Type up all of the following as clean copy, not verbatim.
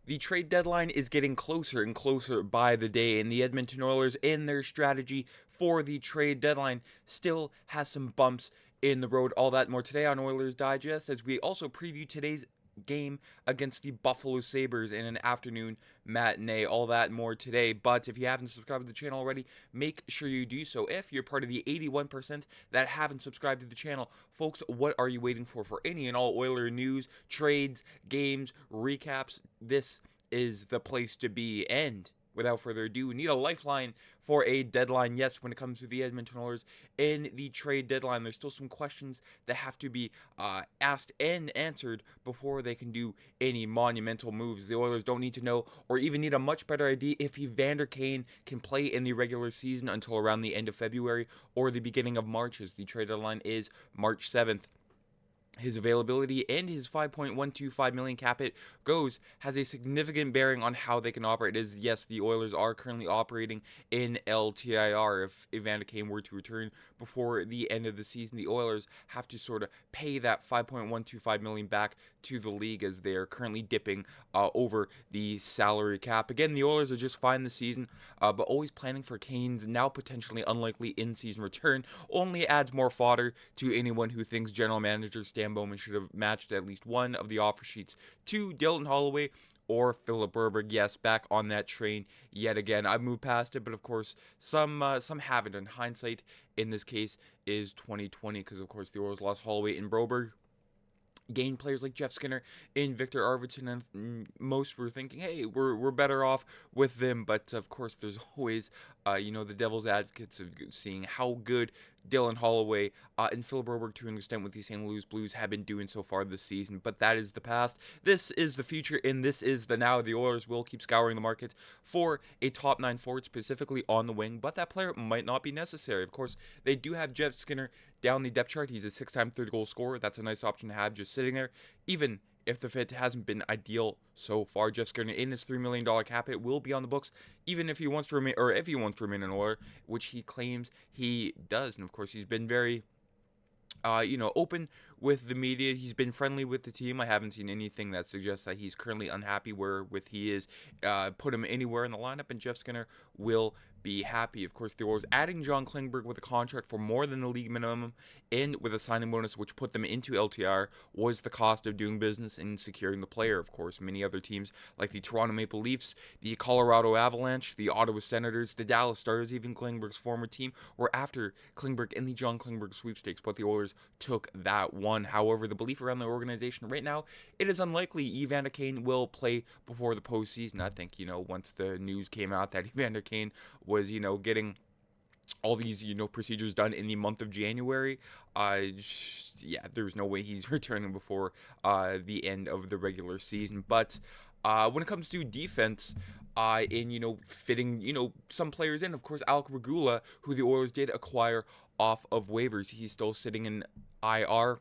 The trade deadline is getting closer and closer by the day, and the Edmonton Oilers, in their strategy for the trade deadline, still has some bumps in the road. All that and more today on Oilers Digest, as we also preview today's game against the Buffalo Sabres in an afternoon matinee. All that and more today. But if you haven't subscribed to the channel already, make sure you do so. If you're part of the 81% that haven't subscribed to the channel, folks, what are you waiting for? For any and all Oiler news, trades, games, recaps, this is the place to be. And without further ado, we need a lifeline for a deadline. Yes, when it comes to the Edmonton Oilers in the trade deadline, there's still some questions that have to be asked and answered before they can do any monumental moves. The Oilers don't need to know or even need a much better idea if Evander Kane can play in the regular season until around the end of February or the beginning of March, as the trade deadline is March 7th. His availability and his 5.125 million cap hit goes has a significant bearing on how they can operate. As yes, the Oilers are currently operating in LTIR. If Evander Kane were to return before the end of the season, the Oilers have to sort of pay that 5.125 million back to the league, as they are currently dipping over the salary cap. Again, the Oilers are just fine this season, but always planning for Kane's now potentially unlikely in-season return only adds more fodder to anyone who thinks general manager Bowman should have matched at least one of the offer sheets to Dylan Holloway or Philip Berberg. Yes, back on that train yet again. I've moved past it, but of course, some haven't. And hindsight in this case is 2020, because of course the Oilers lost Holloway and Broberg, gained players like Jeff Skinner and Victor Arvidsson, and most were thinking, hey, we're better off with them. But of course, there's always, the devil's advocates of seeing how good Dylan Holloway and Phil Broberg, to an extent, with the St. Louis Blues, have been doing so far this season. But that is the past. This is the future, and this is the now. The Oilers will keep scouring the market for a top 9 forward, specifically on the wing, but that player might not be necessary. Of course, they do have Jeff Skinner down the depth chart. He's a 6-time third-goal scorer. That's a nice option to have just sitting there, even if the fit hasn't been ideal so far. Jeff Skinner, in his $3 million cap hit, will be on the books, even if he wants to remain, or if he wants to remain an Oiler, which he claims he does. And of course, he's been very open with the media. He's been friendly with the team. I haven't seen anything that suggests that he's currently unhappy with he is. Put him anywhere in the lineup, and Jeff Skinner will be happy. Of course, the Oilers adding John Klingberg with a contract for more than the league minimum and with a signing bonus, which put them into LTR, was the cost of doing business and securing the player. Of course, many other teams like the Toronto Maple Leafs, the Colorado Avalanche, the Ottawa Senators, the Dallas Stars, even Klingberg's former team, were after Klingberg in the John Klingberg sweepstakes, but the Oilers took that one. However, the belief around the organization right now, it is unlikely Evander Kane will play before the postseason. I think, once the news came out that Evander Kane was, getting all these, procedures done in the month of January, there's no way he's returning before the end of the regular season. But when it comes to defense, in fitting some players in, of course, Alec Regula, who the Oilers did acquire off of waivers, he's still sitting in IR.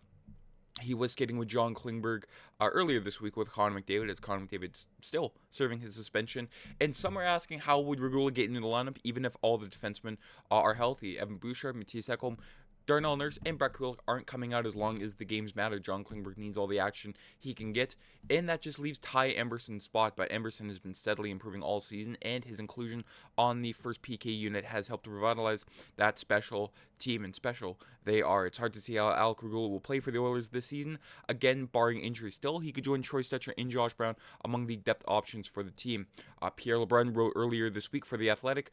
He was skating with John Klingberg earlier this week with Connor McDavid, as Connor McDavid's still serving his suspension. And some are asking, how would Regula get into the lineup even if all the defensemen are healthy? Evan Bouchard, Mattias Ekholm, Darnell Nurse, and Brett Kulak aren't coming out as long as the games matter. John Klingberg needs all the action he can get, and that just leaves Ty Emberson's spot. But Emberson has been steadily improving all season, and his inclusion on the first PK unit has helped to revitalize that special team. And special they are. It's hard to see how Alec Regula will play for the Oilers this season, again, barring injury. Still, he could join Troy Stecher and Josh Brown among the depth options for the team. Pierre LeBrun wrote earlier this week for The Athletic,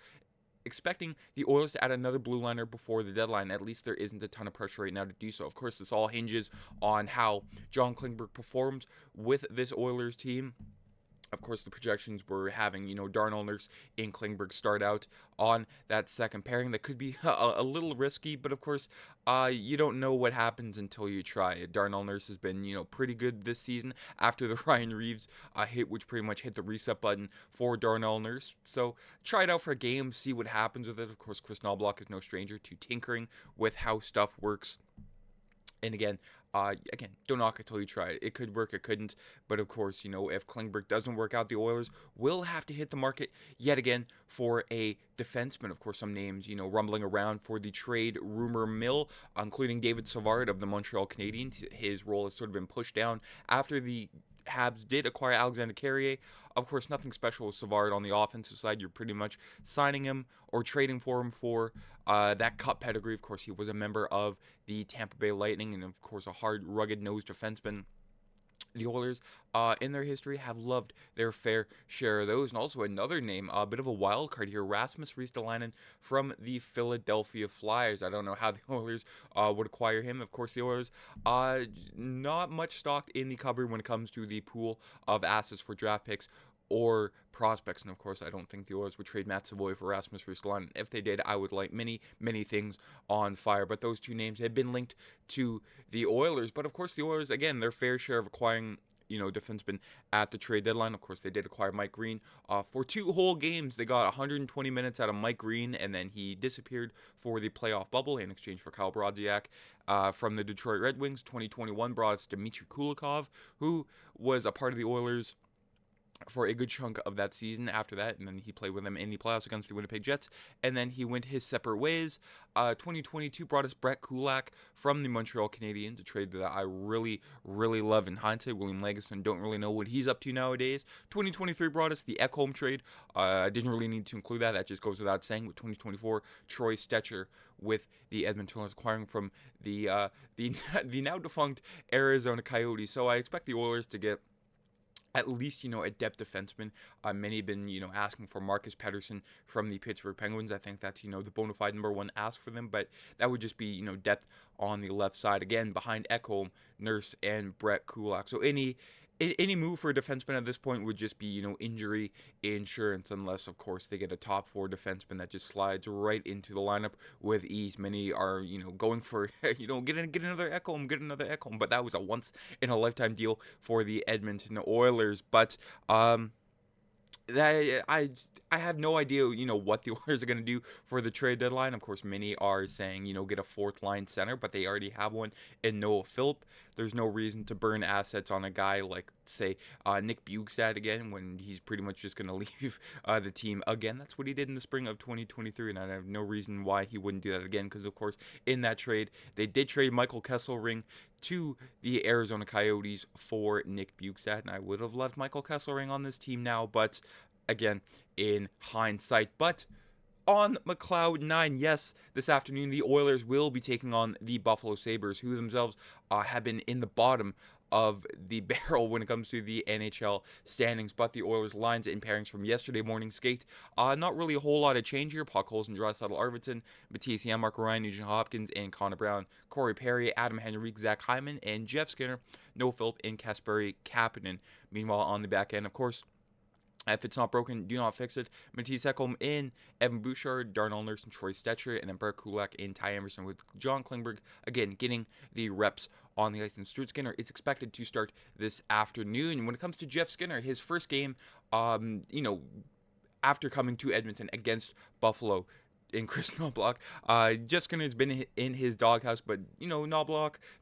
expecting the Oilers to add another blue liner before the deadline. At least there isn't a ton of pressure right now to do so. Of course, this all hinges on how John Klingberg performs with this Oilers team. Of course, the projections were having, Darnell Nurse and Klingberg start out on that second pairing. That could be a little risky, but of course, you don't know what happens until you try. Darnell Nurse has been, pretty good this season after the Ryan Reeves hit, which pretty much hit the reset button for Darnell Nurse. So try it out for a game, see what happens with it. Of course, Kris Knoblauch is no stranger to tinkering with how stuff works. And again, don't knock it till you try it. It could work, it couldn't. But of course, if Klingberg doesn't work out, the Oilers will have to hit the market yet again for a defenseman. Of course, some names, rumbling around for the trade rumor mill, including David Savard of the Montreal Canadiens. His role has sort of been pushed down after the Habs did acquire Alexander Carrier. Of course, nothing special with Savard on the offensive side. You're pretty much signing him or trading for him for that cup pedigree. Of course, he was a member of the Tampa Bay Lightning and, of course, a hard, rugged-nosed defenseman. The Oilers, in their history, have loved their fair share of those. And also another name, a bit of a wild card here, Rasmus Ristolainen from the Philadelphia Flyers. I don't know how the Oilers would acquire him. Of course, the Oilers, not much stocked in the cupboard when it comes to the pool of assets for draft picks or prospects. And of course, I don't think the Oilers would trade Matt Savoy for Rasmus Ristolainen. If they did, I would light many, many things on fire. But those two names have been linked to the Oilers. But of course, the Oilers, again, their fair share of acquiring defensemen at the trade deadline. Of course, they did acquire Mike Green. For 2 whole games, they got 120 minutes out of Mike Green, and then he disappeared for the playoff bubble in exchange for Kyle Brodziak from the Detroit Red Wings. 2021 brought us Dmitry Kulikov, who was a part of the Oilers for a good chunk of that season after that, and then he played with them in the playoffs against the Winnipeg Jets, and then he went his separate ways. 2022 brought us Brett Kulak from the Montreal Canadiens, a trade that I really, really love in hindsight. William Lagesson, don't really know what he's up to nowadays. 2023 brought us the Ekholm trade. I didn't really need to include that. That just goes without saying. With 2024, Troy Stecher with the Edmonton Oilers acquiring from the now defunct Arizona Coyotes. So I expect the Oilers to get at least, a depth defenseman. Many have been, asking for Marcus Pettersson from the Pittsburgh Penguins. I think that's, the bona fide number one ask for them, but that would just be, depth on the left side. Again, behind Ekholm, Nurse, and Brett Kulak. So any move for a defenseman at this point would just be, injury insurance, unless, of course, they get a top 4 defenseman that just slides right into the lineup with ease. Many are, going for, get another Ekholm, but that was a once-in-a-lifetime deal for the Edmonton Oilers. But that I have no idea, what the Oilers are going to do for the trade deadline. Of course, many are saying, get a 4th-line center, but they already have one in Noah Philp. There's no reason to burn assets on a guy like, say, Nick Bjugstad again, when he's pretty much just going to leave the team again. That's what he did in the spring of 2023, and I have no reason why he wouldn't do that again, because, of course, in that trade, they did trade Michael Kesselring to the Arizona Coyotes for Nick Bjugstad, and I would have left Michael Kesselring on this team now, but again, in hindsight. But on McLeod 9, yes, this afternoon the Oilers will be taking on the Buffalo Sabres, who themselves have been in the bottom of the barrel when it comes to the NHL standings. But the Oilers lines and pairings from yesterday morning's skate, not really a whole lot of change here. Puck Holson, Draisaitl, Arvidsson, Matthias Janmark, Ryan, Nugent-Hopkins, and Connor Brown, Corey Perry, Adam Henrique, Zach Hyman, and Jeff Skinner, Noah Philp, and Kasperi Kapanen. Meanwhile, on the back end, of course, if it's not broken, do not fix it. Matisse Ekholm in, Evan Bouchard, Darnell Nurse, and Troy Stecher, and then Brett Kulak in, Ty Emerson with John Klingberg, again, getting the reps on the ice. And Stuart Skinner is expected to start this afternoon. And when it comes to Jeff Skinner, his first game, after coming to Edmonton against Buffalo, in Kris Knoblauch. Jeff Skinner has been in his doghouse, but,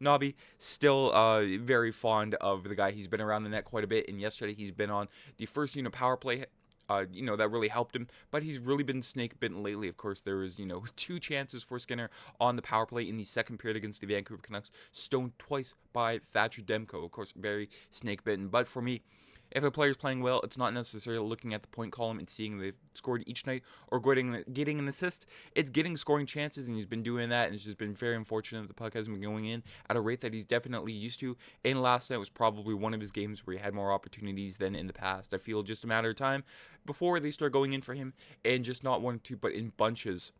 Nobby, still very fond of the guy. He's been around the net quite a bit, and yesterday he's been on the first power play. That really helped him, but he's really been snake bitten lately. Of course, there was, 2 chances for Skinner on the power play in the second period against the Vancouver Canucks, stoned twice by Thatcher Demko. Of course, very snake bitten, but for me, if a player's playing well, it's not necessarily looking at the point column and seeing they've scored each night or getting an assist. It's getting scoring chances, and he's been doing that, and it's just been very unfortunate that the puck hasn't been going in at a rate that he's definitely used to. And last night was probably one of his games where he had more opportunities than in the past. I feel just a matter of time before they start going in for him, and just not 1 or 2, but in bunches.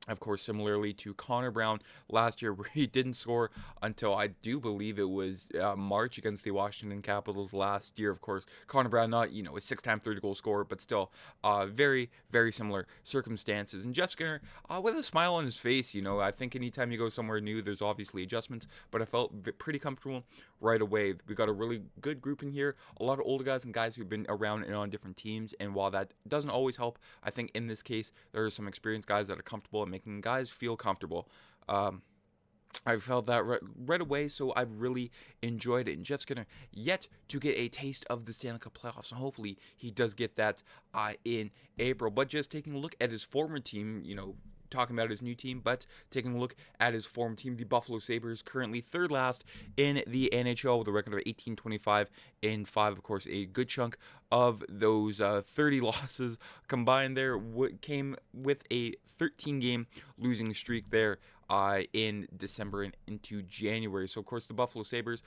Of course, similarly to Connor Brown last year, where he didn't score until I do believe it was March against the Washington Capitals last year. Of course, Connor Brown, not a 6-time 30-goal scorer, but still very, very similar circumstances. And Jeff Skinner, with a smile on his face, I think anytime you go somewhere new, there's obviously adjustments, but I felt pretty comfortable right away. We got a really good group in here, a lot of older guys and guys who've been around and on different teams. And while that doesn't always help, I think in this case, there are some experienced guys that are comfortable and making guys feel comfortable. I felt that right away, so I've really enjoyed it. And Jeff Skinner yet to get a taste of the Stanley Cup playoffs, and hopefully he does get that in April. But just taking a look at his former team, talking about his new team, but taking a look at his former team, the Buffalo Sabres, currently third last in the NHL with a record of 18-25-5. Of course, a good chunk of those 30 losses combined there came with a 13-game losing streak there in December and into January. So, of course, the Buffalo Sabres,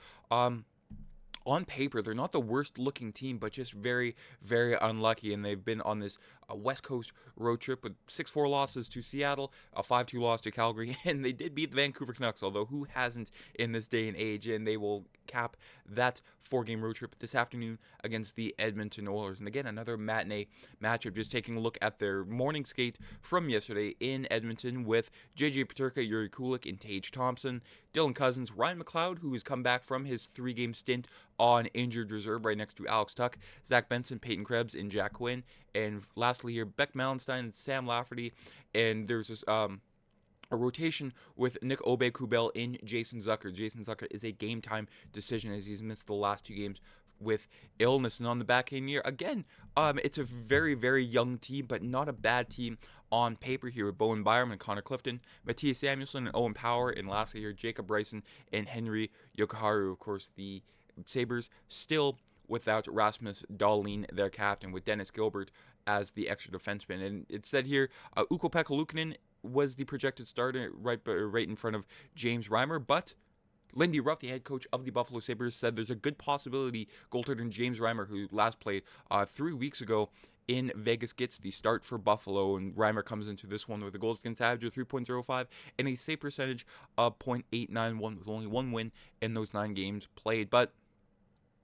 on paper, they're not the worst looking team, but just very, very unlucky. And they've been on this West Coast road trip with 6-4 losses to Seattle, a 5-2 loss to Calgary, and they did beat the Vancouver Canucks, although who hasn't in this day and age? And they will cap that 4-game road trip this afternoon against the Edmonton Oilers. And again, another matinee matchup, just taking a look at their morning skate from yesterday in Edmonton with J.J. Peterka, Yuri Kulik, and Tage Thompson, Dylan Cousins, Ryan McLeod, who has come back from his 3-game stint on injured reserve right next to Alex Tuch, Zach Benson, Peyton Krebs, and Jack Quinn, and lastly here, Beck Malenstein and Sam Lafferty, and there's this a rotation with Nick Aube-Kubel in Jason Zucker. Jason Zucker is a game-time decision as he's missed the last 2 games with illness. And on the back end here, again, it's a very, very young team, but not a bad team on paper here with Bowen Byram and Connor Clifton, Matthias Samuelsson and Owen Power, and lastly here, Jacob Bryson and Henry Yokoharu. Of course, the Sabres still without Rasmus Dahlin, their captain, with Dennis Gilbert as the extra defenseman. And it said here, Ukko-Pekka Luukkonen was the projected starter right in front of James Reimer, but Lindy Ruff, the head coach of the Buffalo Sabres, said there's a good possibility goaltender James Reimer, who last played 3 weeks ago in Vegas, gets the start for Buffalo, and Reimer comes into this one with a goals against average of 3.05 and a save percentage of .891 with only 1 win in those 9 games played. But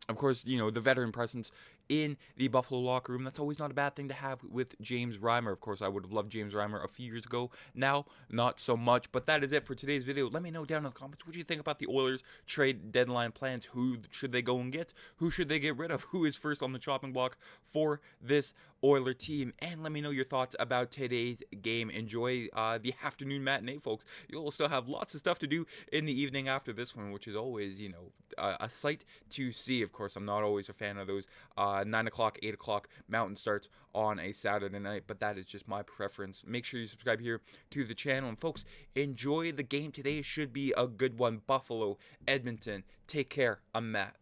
of course, you know, the veteran presence in the Buffalo locker room, that's always not a bad thing to have with James Reimer. Of course, I would have loved James Reimer a few years ago. Now, not so much. But that is it for today's video. Let me know down in the comments what you think about the Oilers trade deadline plans. Who should they go and get? Who should they get rid of? Who is first on the chopping block for this Oiler team? And let me know your thoughts about today's game. Enjoy the afternoon matinee, folks. You'll still have lots of stuff to do in the evening after this one, which is always, you know, a sight to see. Of course, I'm not always a fan of those 9 o'clock, 8 o'clock mountain starts on a Saturday night, but that is just my preference. Make sure you subscribe here to the channel. And folks, enjoy the game today. Should be a good one. Buffalo, Edmonton. Take care. I'm Matt.